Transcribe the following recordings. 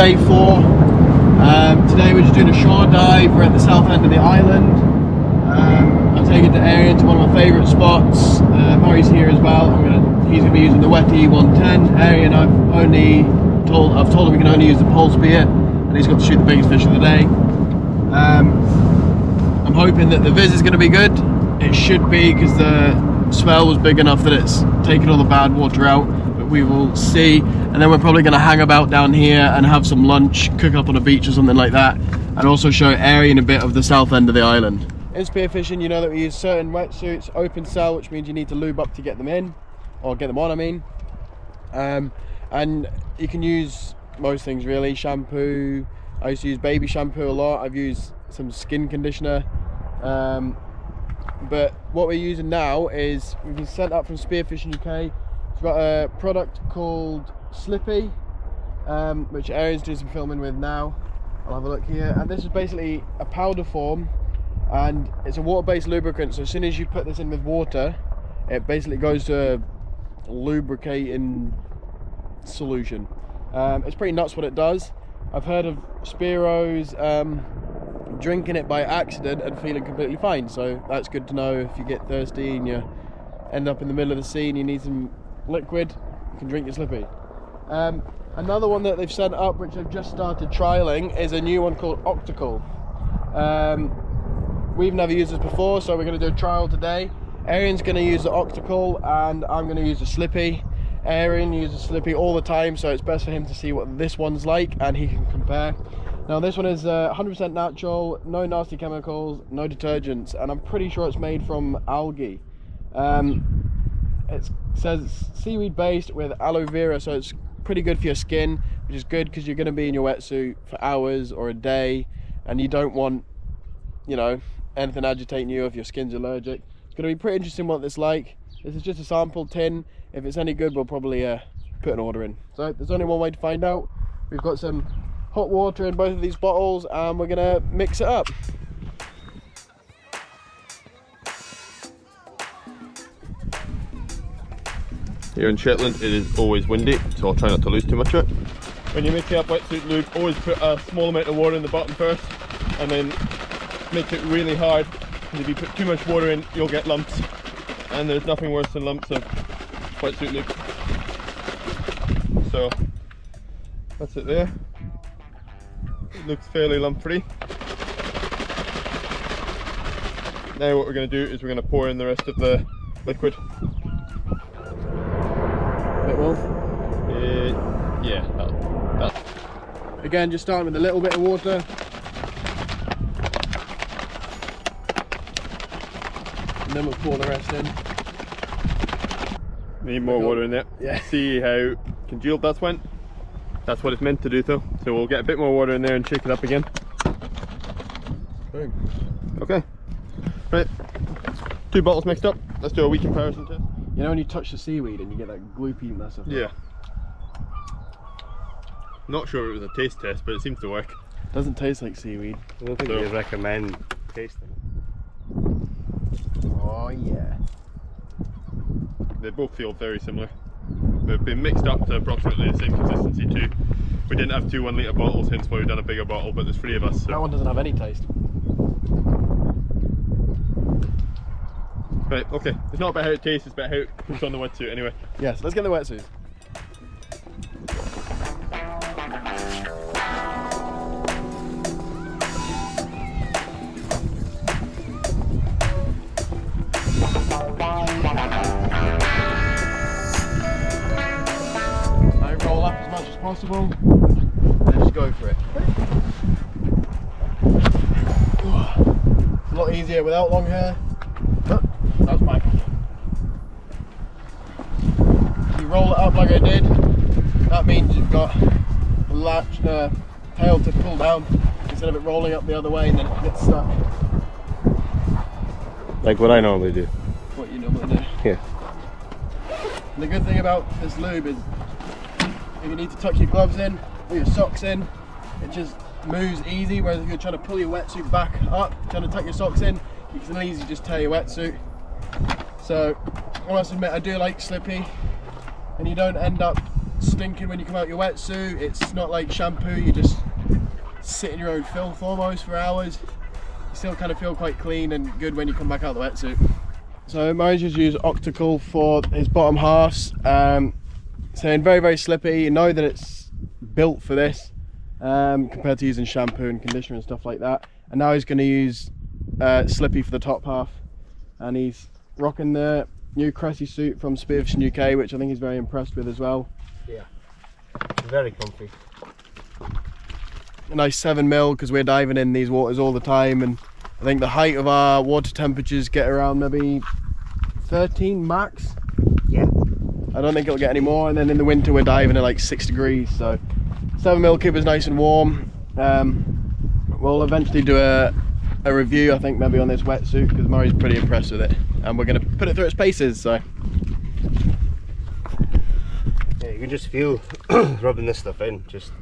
day 4. Today we're just doing a shore dive. We're at the south end of the island. I'll take it to Arian to one of my favourite spots. Murray's here as well. He's going to be using the Wetty 110. Arian, I've told him we can only use the pole spear, and he's got to shoot the biggest fish of the day. I'm hoping that the viz is going to be good. It should be, because the swell was big enough that it's taken all the bad water out, but we will see. And then we're probably going to hang about down here and have some lunch, cook up on a beach or something like that, and also show Arian a bit of the south end of the island. In spearfishing, you know that we use certain wetsuits, open cell, which means you need to lube up to get them in, or get them on, I mean. And you can use most things really. Shampoo, I used to use baby shampoo a lot. I've used some skin conditioner. But what we're using now is, we've been sent up from Spearfishing UK. We've got a product called Slippy, which Arian's doing some filming with now. I'll have a look here. And this is basically a powder form, and it's a water-based lubricant. So as soon as you put this in with water, it basically goes to a lubricating solution. It's pretty nuts what it does. I've heard of Spearos drinking it by accident and feeling completely fine, so that's good to know. If you get thirsty and you end up in the middle of the sea and you need some liquid, you can drink your Slippy. Another one that they've sent up, which I've just started trialing, is a new one called Octacle. We've never used this before, so we're going to do a trial today. Arian's going to use the Octacle and I'm going to use the Slippy. Arian uses Slippy all the time, so it's best for him to see what this one's like and he can compare. Now this one is 100% natural, no nasty chemicals, no detergents, and I'm pretty sure it's made from algae. It says seaweed based with aloe vera, so it's pretty good for your skin, which is good because you're going to be in your wetsuit for hours or a day, and you don't want, you know, anything agitating you if your skin's allergic. It's going to be pretty interesting what this is like. This is just a sample tin. If it's any good, we'll probably put an order in. So there's only one way to find out. We've got some hot water in both of these bottles and we're going to mix it up. Here in Shetland it is always windy, so I'll try not to lose too much of it. When you're making up wetsuit lube, always put a small amount of water in the bottom first and then make it really hard. And if you put too much water in, you'll get lumps, and there's nothing worse than lumps of wetsuit lube. So that's it there. It looks fairly lump free. Now what we're going to do is we're going to pour in the rest of the liquid. Bit more? Yeah, that. Again, just starting with a little bit of water. And then we'll pour the rest in. Need more water in there. Yeah. See how congealed that's went? That's what it's meant to do though. So we'll get a bit more water in there and shake it up again. Boom. Okay. Right. 2 bottles mixed up. Let's do a wee comparison test. You know when you touch the seaweed and you get that gloopiness of it? Yeah. Not sure it was a taste test, but it seems to work. Doesn't taste like seaweed. I don't think you'd recommend tasting. Oh yeah. They both feel very similar. They've been mixed up to approximately the same consistency too. We didn't have 2 1 litre bottles, hence why we've done a bigger bottle, but there's 3 of us. So. That one doesn't have any taste. Right, okay. It's not about how it tastes, it's about how it puts on the wetsuit anyway. Yes, let's get the wetsuit. Roll up as much as possible and just go for it. It's a lot easier without long hair. Oh, that's mine. You roll it up like I did, that means you've got a latch, tail to pull down instead of it rolling up the other way and then it gets stuck. Like what I normally do. What you normally do. Yeah. And the good thing about this lube is if you need to tuck your gloves in or your socks in, it just moves easy, whereas if you're trying to pull your wetsuit back up, trying to tuck your socks in, you can easily just tear your wetsuit. So I must admit I do like Slippy, and you don't end up stinking when you come out your wetsuit. It's not like shampoo, you just sit in your own filth almost for hours. You still kind of feel quite clean and good when you come back out the wetsuit. So Murray's just used Octacle for his bottom halves. Saying very, very slippy. You know that it's built for this compared to using shampoo and conditioner and stuff like that. And now he's going to use Slippy for the top half. And he's rocking the new Cressy suit from Spearfishing UK, which I think he's very impressed with as well. Yeah, very comfy. A nice 7mm because we're diving in these waters all the time, and I think the height of our water temperatures get around maybe 13 max. Yeah. I don't think it'll get any more, and then in the winter we're diving at like 6 degrees, so 7mm keep us nice and warm. We'll eventually do a review, I think, maybe on this wetsuit because Murray's pretty impressed with it, and we're going to put it through its paces. So yeah, you can just feel rubbing this stuff in, just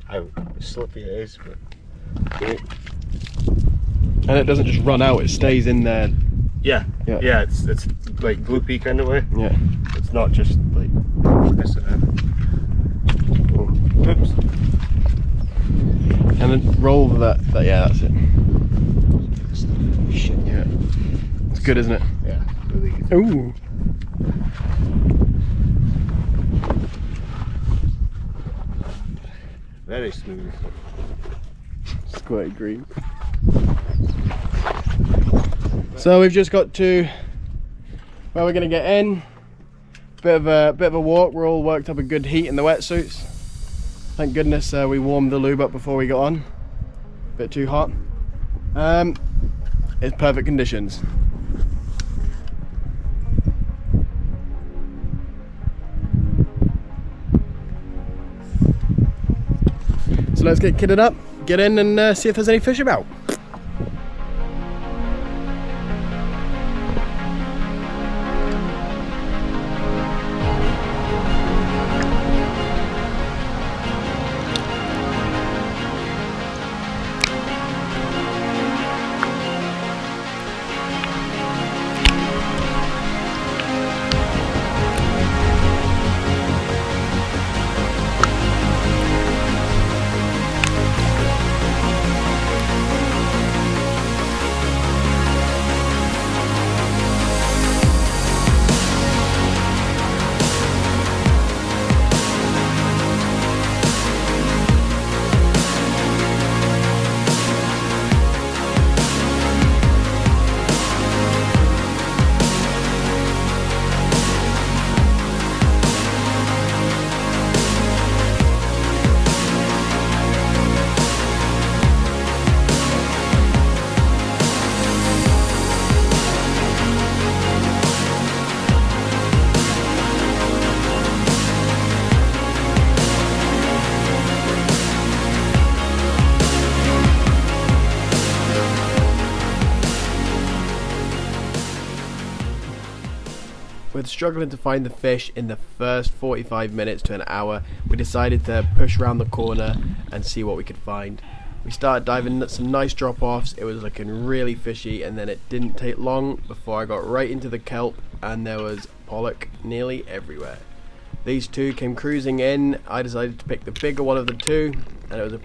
how slippy it is. But and it doesn't just run out; it stays in there. yeah, it's like gloopy kind of way. Yeah, it's not just like missing out. Oh, oops. and then roll that. Yeah, that's it. Shit. Yeah, it's good, isn't it? Yeah, really good. Ooh. Very smooth. Squirty green. So we've just got to where we're going to get in. Bit of a walk. We're all worked up a good heat in the wetsuits. Thank goodness we warmed the lube up before we got on. Bit too hot. It's perfect conditions. So let's get kitted up, get in and see if there's any fish about. With struggling to find the fish in the first 45 minutes to an hour, we decided to push around the corner and see what we could find. We started diving at some nice drop-offs, it was looking really fishy, and then it didn't take long before I got right into the kelp and there was pollock nearly everywhere. These two came cruising in. I decided to pick the bigger one of the two, and it was a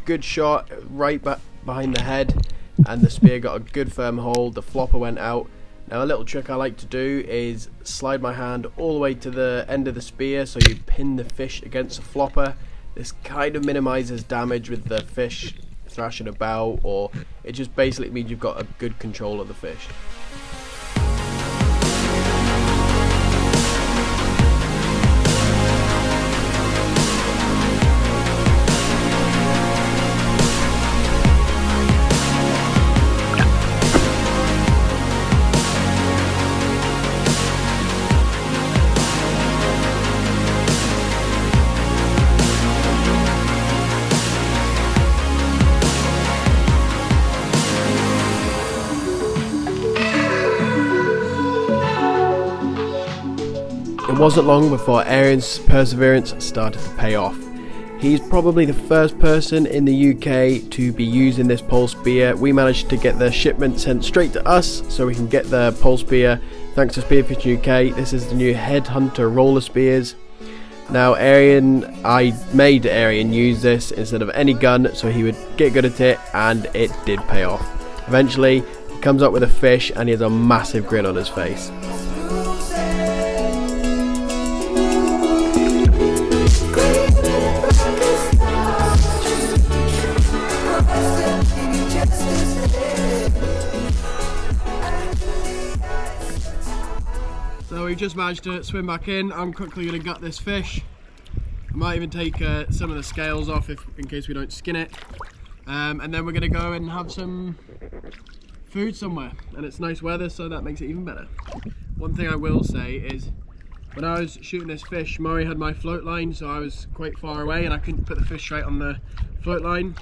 good shot right behind the head, and the spear got a good firm hold. The flopper went out. Now a little trick I like to do is slide my hand all the way to the end of the spear so you pin the fish against the flopper. This kind of minimises damage with the fish thrashing about, or it just basically means you've got a good control of the fish. It wasn't long before Aaron's perseverance started to pay off. He's probably the first person in the UK to be using this pole spear. We managed to get the shipment sent straight to us so we can get the pole spear thanks to Spearfishing UK. This is the new Headhunter roller spears. Now I made Arian use this instead of any gun so he would get good at it, and it did pay off. Eventually he comes up with a fish and he has a massive grin on his face. So we've just managed to swim back in. I'm quickly going to gut this fish. I might even take some of the scales off in case we don't skin it. And then we're going to go and have some food somewhere. And it's nice weather, so that makes it even better. One thing I will say is, when I was shooting this fish, Murray had my float line, so I was quite far away and I couldn't put the fish straight on the float line.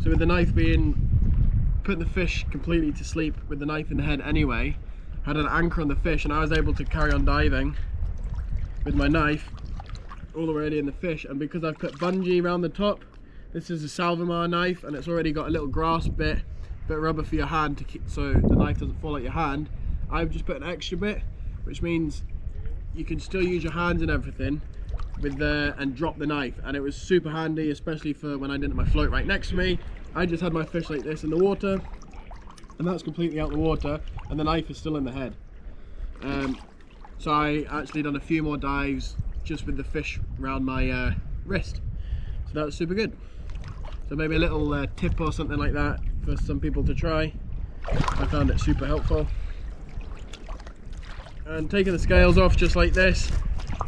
So with the knife putting the fish completely to sleep with the knife in the head anyway, had an anchor on the fish and I was able to carry on diving with my knife all the way in the fish. And because I've put bungee around the top, this is a Salvamar knife and it's already got a little grasp bit of rubber for your hand to keep, so the knife doesn't fall out your hand. I've just put an extra bit, which means you can still use your hands and everything with and drop the knife, and it was super handy, especially for when I didn't have my float right next to me. I just had my fish like this in the water, and that's completely out the water, and the knife is still in the head. So I actually done a few more dives just with the fish around my wrist, so that was super good. So maybe a little tip or something like that for some people to try. I found it super helpful. And taking the scales off just like this,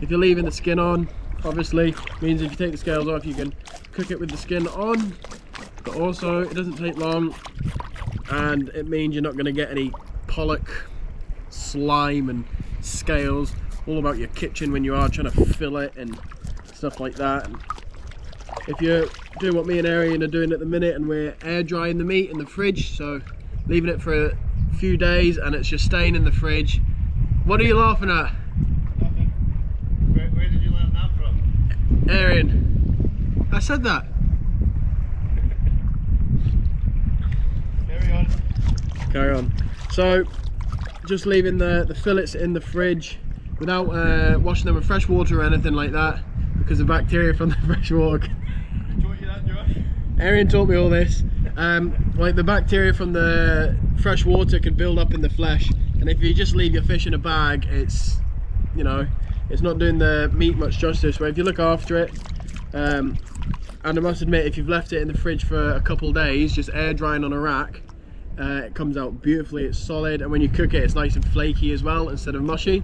if you're leaving the skin on, obviously means if you take the scales off you can cook it with the skin on, but also it doesn't take long, and it means you're not going to get any pollock slime and scales all about your kitchen when you are trying to fill it and stuff like that. And if you're doing what me and Arian are doing at the minute, and we're air drying the meat in the fridge, so leaving it for a few days and it's just staying in the fridge. What are you laughing at? Nothing. Where did you learn that from? Arian, I said that. Carry on. Carry on. So just leaving the fillets in the fridge without washing them with fresh water or anything like that, because the bacteria from the fresh water. Who taught you that, Josh? Arian taught me all this. Like the bacteria from the fresh water can build up in the flesh, and if you just leave your fish in a bag, it's, you know, it's not doing the meat much justice. But if you look after it, and I must admit, if you've left it in the fridge for a couple days, just air drying on a rack, it comes out beautifully. It's solid, and when you cook it, it's nice and flaky as well instead of mushy.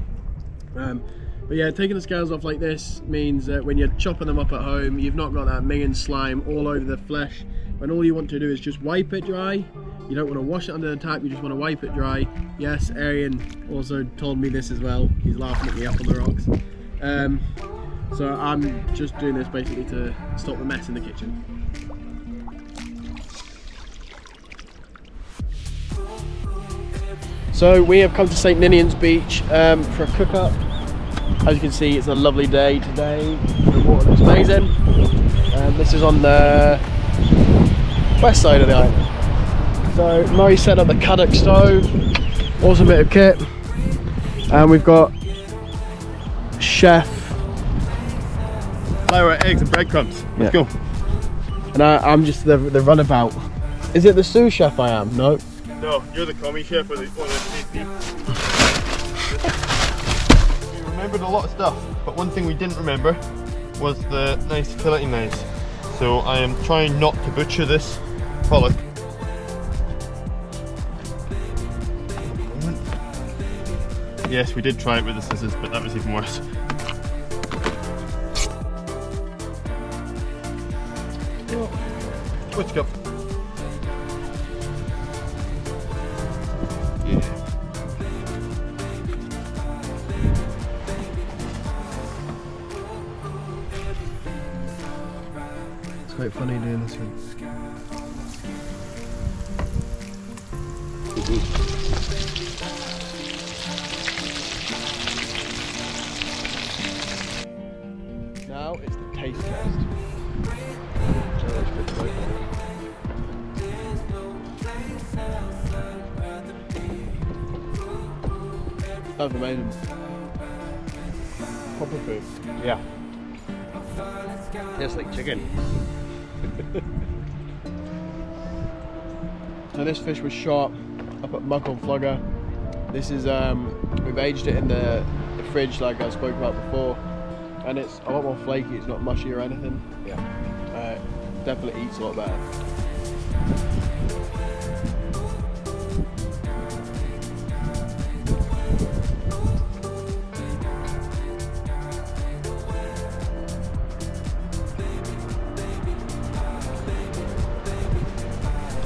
But yeah, taking the scales off like this means that when you're chopping them up at home, you've not got that minging slime all over the flesh, when all you want to do is just wipe it dry. You don't want to wash it under the tap, you just want to wipe it dry. Yes, Arian also told me this as well. He's laughing at me up on the rocks. So I'm just doing this basically to stop the mess in the kitchen. So we have come to St. Ninian's Beach for a cook-up. As you can see, it's a lovely day today. The water looks amazing. This is on the west side of the island. So Murray set up the Caddock stove, awesome bit of kit, and we've got chef Flour, eggs and breadcrumbs. Let's go. And I'm just the runabout. Is it the sous chef I am? No. No, you're the commie chef or the safety. We remembered a lot of stuff, but one thing we didn't remember was the nice filleting knives. So I am trying not to butcher this pollock. Yes, we did try it with the scissors, but that was even worse. What's up? Yeah. It's quite funny doing this one. Now it's the taste test. That was amazing. Proper food. Yeah. Tastes like chicken. So this fish was shot up at Muckle Flugger. This is we've aged it in the fridge like I spoke about before, and it's a lot more flaky. It's not mushy or anything. Yeah. Definitely eats a lot better.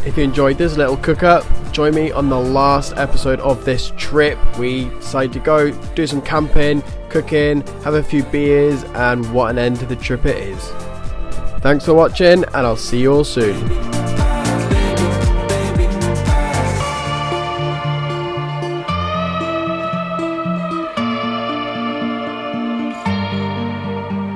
If you enjoyed this little cook up, join me on the last episode of this trip. We decided to go do some camping, cooking, have a few beers, and what an end to the trip it is. Thanks for watching, and I'll see you all soon.